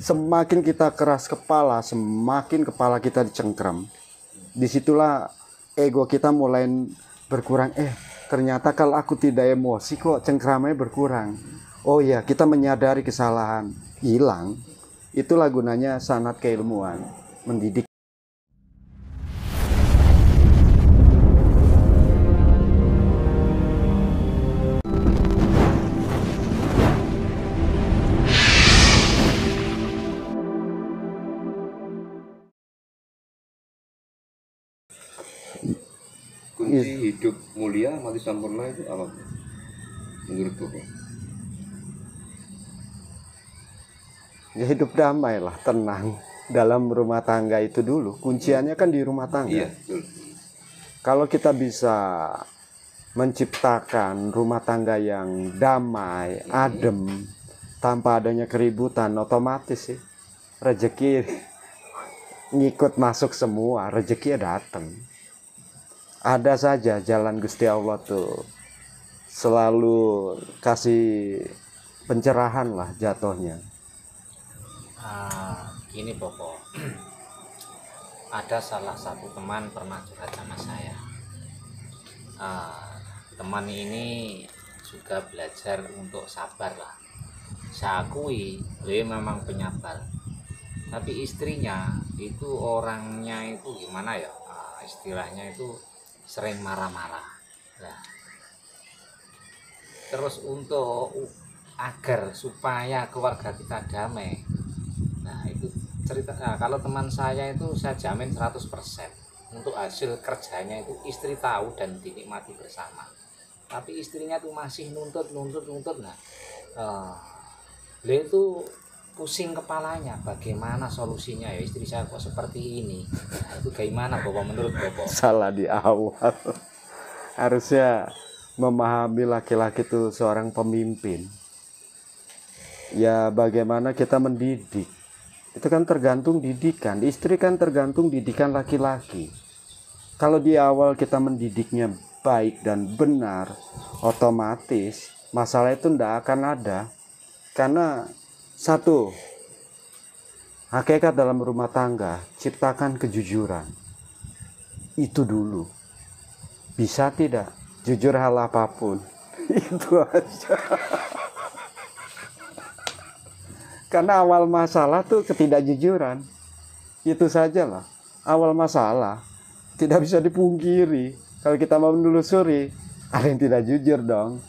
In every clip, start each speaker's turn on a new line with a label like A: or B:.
A: Semakin kita keras kepala, semakin kepala kita dicengkram. Disitulah ego kita mulai berkurang. Ternyata kalau aku tidak emosi kok cengkramnya berkurang. Oh ya, kita menyadari kesalahan, hilang. Itulah gunanya sanat keilmuan, mendidik.
B: Kunci hidup mulia mati sempurna itu apa menurut Bapak?
A: Ya hidup damai lah, tenang. Dalam rumah tangga itu dulu, kunciannya kan di rumah tangga.
B: Iya, betul.
A: Kalau kita bisa menciptakan rumah tangga yang damai, adem, tanpa adanya keributan, otomatis sih rezeki ngikut masuk semua, rezeki datang. Ada saja jalan Gusti Allah tuh selalu kasih pencerahan lah jatuhnya.
C: Gini Bopo, ada salah satu teman pernah curhat sama saya. Teman ini juga belajar untuk sabar lah. Saya akui dia memang penyabar, tapi istrinya itu orangnya itu gimana ya, istilahnya itu sering marah-marah. Nah, terus untuk agar supaya keluarga kita damai, nah itu cerita. Kalau teman saya itu saya jamin 100% untuk hasil kerjanya itu istri tahu dan dinikmati bersama, tapi istrinya tuh masih nuntut. Nah, beliau itu pusing kepalanya, bagaimana solusinya ya istri saya kok seperti ini. Nah, itu gimana Bapak, menurut Bapak?
A: Salah di awal. Harusnya memahami laki-laki itu seorang pemimpin. Ya bagaimana kita mendidik, itu kan tergantung didikan. Istri kan tergantung didikan laki-laki. Kalau di awal kita mendidiknya baik dan benar, otomatis masalah itu tidak akan ada. Karena satu, hakikat dalam rumah tangga, ciptakan kejujuran. Itu dulu. Bisa tidak? Jujur hal apapun. Itu aja. Karena awal masalah tuh ketidakjujuran. Itu sajalah. Awal masalah tidak bisa dipungkiri. Kalau kita mau menelusuri, ada yang tidak jujur dong.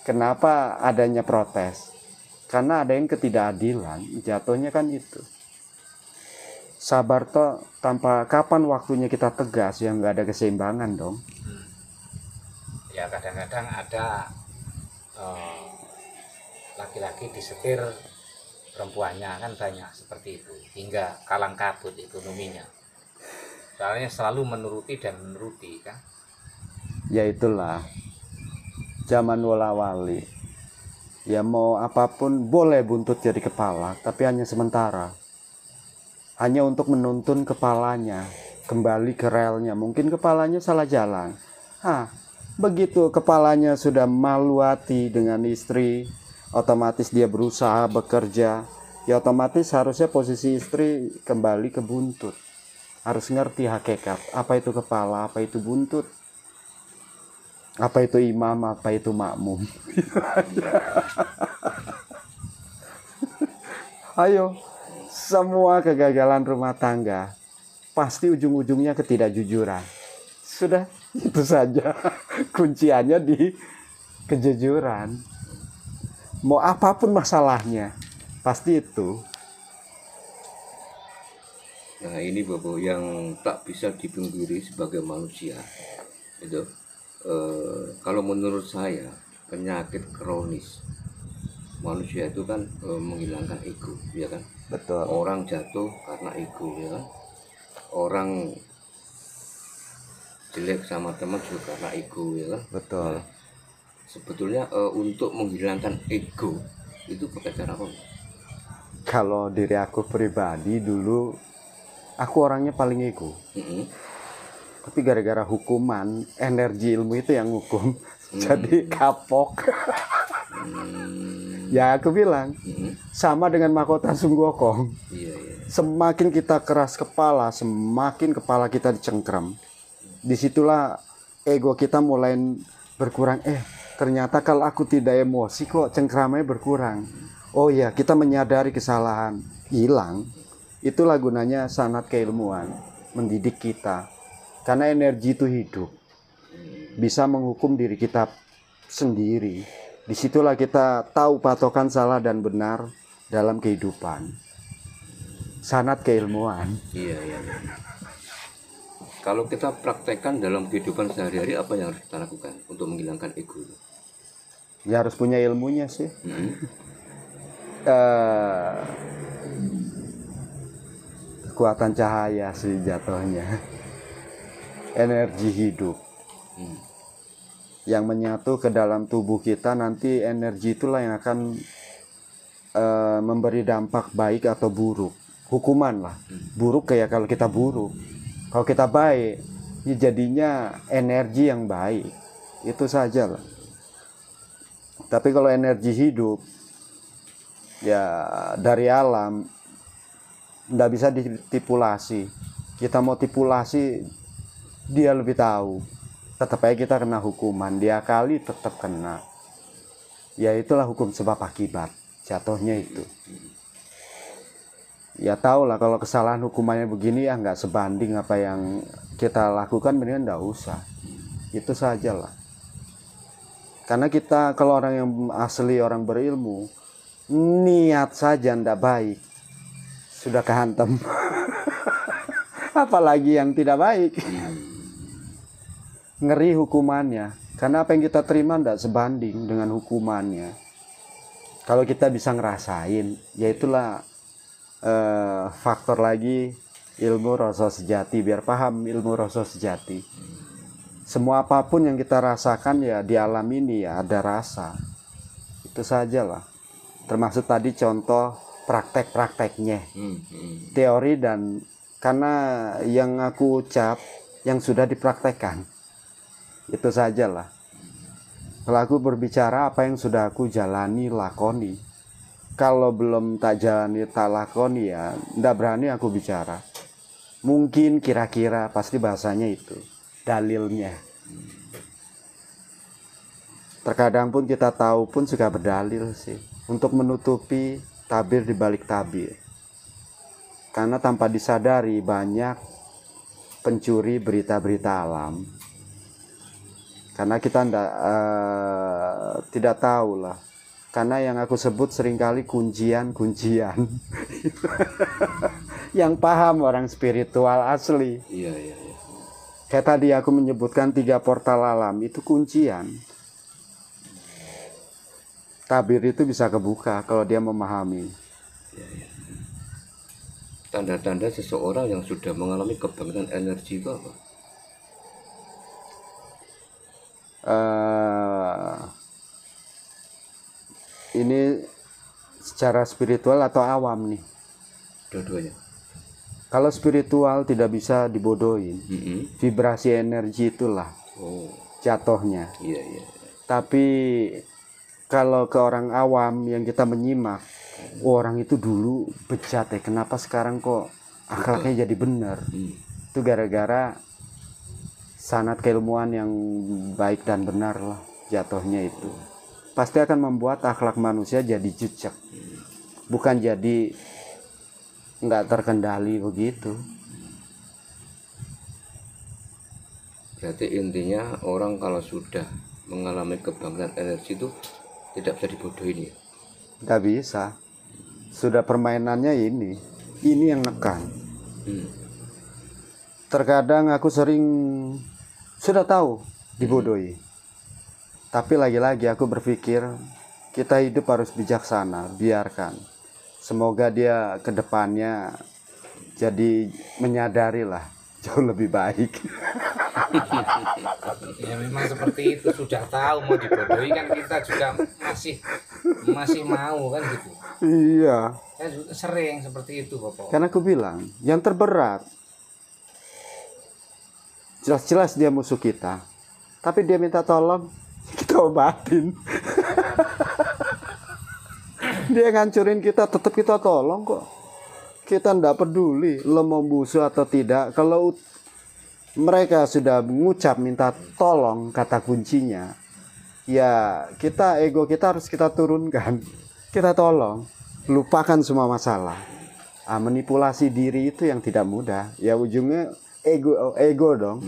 A: Kenapa adanya protes? Karena ada yang ketidakadilan. Jatuhnya kan itu. Sabar toh tanpa kapan waktunya kita tegas, yang nggak ada keseimbangan dong.
C: Ya kadang-kadang ada laki-laki disetir perempuannya, kan banyak seperti itu, hingga kalang kabut ekonominya. Soalnya selalu menuruti kan.
A: Ya itulah zaman wala-wali. Ya mau apapun boleh buntut jadi kepala, tapi hanya sementara. Hanya untuk menuntun kepalanya kembali ke relnya. Mungkin kepalanya salah jalan. Begitu kepalanya sudah malu hati dengan istri, otomatis dia berusaha bekerja. Ya otomatis harusnya posisi istri kembali ke buntut. Harus ngerti hakikat. Apa itu kepala, apa itu buntut. Apa itu imam, apa itu makmum. Ayo, semua kegagalan rumah tangga pasti ujung-ujungnya ketidakjujuran. Sudah, itu saja. Kunciannya di kejujuran. Mau apapun masalahnya, pasti itu.
B: Nah ini Bapak yang tak bisa dipungkiri sebagai manusia itu. Kalau menurut saya penyakit kronis manusia itu kan menghilangkan ego, ya kan?
A: Betul.
B: Orang jatuh karena ego, ya kan? Orang jelek sama teman juga karena ego, ya kan?
A: Betul.
B: Nah, sebetulnya untuk menghilangkan ego itu pakai cara apa?
A: Kalau diri aku pribadi dulu, aku orangnya paling ego. Tapi gara-gara hukuman, energi ilmu itu yang hukum. Jadi kapok. Ya aku bilang sama dengan mahkota Sun Gokong.
B: Iya, iya.
A: Semakin kita keras kepala, semakin kepala kita dicengkram. Disitulah ego kita mulai berkurang. Ternyata kalau aku tidak emosi kok cengkramnya berkurang. Oh ya, kita menyadari kesalahan, hilang. Itulah gunanya sanat keilmuan, mendidik kita. Karena energi itu hidup, bisa menghukum diri kita sendiri. Disitulah kita tahu patokan salah dan benar dalam kehidupan. Sanat keilmuan.
B: Iya, iya. Kalau kita praktekkan dalam kehidupan sehari-hari, apa yang harus kita lakukan untuk menghilangkan ego?
A: Ya harus punya ilmunya sih. Kekuatan cahaya sih jatuhnya. Energi hidup yang menyatu ke dalam tubuh kita, nanti energi itulah yang akan memberi dampak baik atau buruk. Hukuman lah. Buruk kayak kalau kita buruk. Kalau kita baik, ya jadinya energi yang baik. Itu saja lah. Tapi kalau energi hidup, ya dari alam, nggak bisa ditipulasi. Kita mau tipulasi, dia lebih tahu. Tetap aja kita kena hukuman. Dia kali tetap kena. Ya itulah hukum sebab akibat. Jatuhnya itu. Ya tahu lah kalau kesalahan hukumannya begini ya nggak sebanding apa yang kita lakukan, mendingan nggak usah. Itu saja lah. Karena kita kalau orang yang asli, orang berilmu, niat saja ndak baik, sudah kehantam. Apalagi yang tidak baik. Ngeri hukumannya. Karena apa yang kita terima ndak sebanding dengan hukumannya. Kalau kita bisa ngerasain, ya itulah faktor lagi ilmu rasa sejati, biar paham ilmu rasa sejati. Semua apapun yang kita rasakan ya di alam ini ya ada rasa. Itu sajalah. Termasuk tadi contoh praktek-prakteknya. Teori dan karena yang aku ucap yang sudah dipraktekkan. Itu sajalah. Kalau aku berbicara apa yang sudah aku jalani, lakoni. Kalau belum tak jalani, tak lakoni ya ndak berani aku bicara. Mungkin kira-kira pasti bahasanya itu. Dalilnya. Terkadang pun kita tahu pun suka berdalil sih. Untuk menutupi tabir di balik tabir. Karena tanpa disadari banyak pencuri berita-berita alam. Karena kita tidak tahu lah. Karena yang aku sebut seringkali kuncian-kuncian. Yang paham orang spiritual asli.
B: Iya, iya, iya.
A: Kayak tadi aku menyebutkan 3 portal alam, itu kuncian. Tabir itu bisa kebuka kalau dia memahami.
B: Tanda-tanda seseorang yang sudah mengalami kebangkitan energi itu apa?
A: Ini secara spiritual atau awam nih?
B: Dua-duanya.
A: Kalau spiritual tidak bisa dibodohin. Vibrasi energi itulah jatuhnya.
B: Iya, iya.
A: Tapi kalau ke orang awam yang kita menyimak, orang itu dulu bejat ya, kenapa sekarang kok akhlaknya jadi benar? Itu gara-gara sanat keilmuan yang baik dan benar lah jatuhnya itu. Pasti akan membuat akhlak manusia jadi jejak, bukan jadi nggak terkendali begitu.
B: Berarti intinya orang kalau sudah mengalami kebangkitan energi itu tidak bisa dibodohin ya?
A: Nggak bisa. Sudah permainannya ini yang nekan. Terkadang aku sering sudah tahu dibodohi. Tapi lagi-lagi aku berpikir kita hidup harus bijaksana, biarkan. Semoga dia ke depannya jadi menyadari lah jauh lebih baik.
C: Ya memang seperti itu, sudah tahu mau dibodohi kan kita juga masih mau kan gitu.
A: Iya.
C: Saya juga sering seperti itu Bapak.
A: Karena aku bilang yang terberat jelas-jelas dia musuh kita, tapi dia minta tolong kita obatin. Dia ngancurin kita, tetap kita tolong kok. Kita ndak peduli lo mau busuk atau tidak. Kalau mereka sudah mengucap minta tolong, kata kuncinya, ya kita, ego kita harus kita turunkan. Kita tolong, lupakan semua masalah. Manipulasi diri itu yang tidak mudah. Ya ujungnya ego dong.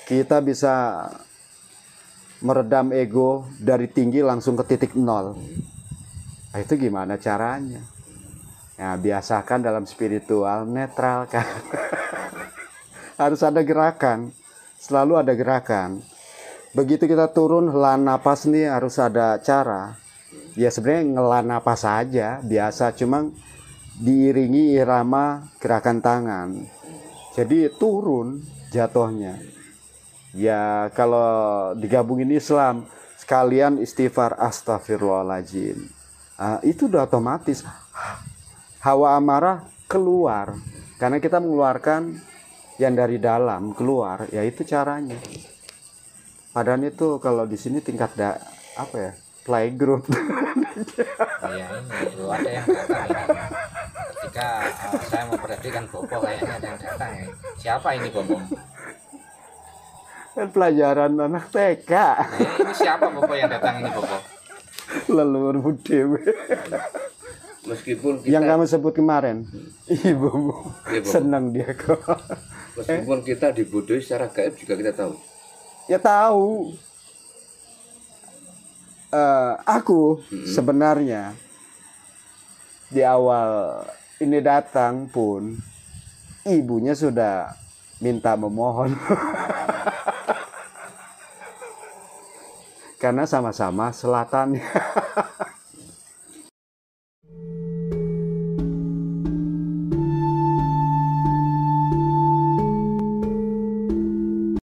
A: Kita bisa meredam ego dari tinggi langsung ke titik nol. Nah, itu gimana caranya? Ya, biasakan dalam spiritual netral kan. Harus ada gerakan, selalu ada gerakan. Begitu kita turun hela napas nih harus ada cara. Ya sebenarnya ngela napas saja, biasa, cuma diiringi irama gerakan tangan. Jadi turun jatuhnya. Ya kalau digabungin Islam, sekalian istighfar astagfirullahaladzim. Itu udah otomatis. Hawa amarah keluar. Karena kita mengeluarkan yang dari dalam keluar, ya itu caranya. Padahal itu kalau di sini tingkat playgroup.
C: Ya ini bro, ada yang datang ini. Ketika saya memperhatikan Bobo, kayaknya ada yang datang ya. Siapa ini Bobo?
A: Kan pelajaran anak TK.
C: Ini siapa Bobo yang datang ini Bobo?
A: Leluhurmu dewe.
B: Meskipun kita,
A: Yang kamu sebut kemarin, ibumu.
B: Iya, Bobo.
A: Senang dia kok.
B: meskipun kita dibodohi secara gaib juga kita tahu.
A: Ya tahu. Aku sebenarnya di awal ini datang pun ibunya sudah minta memohon. Karena sama-sama selatan.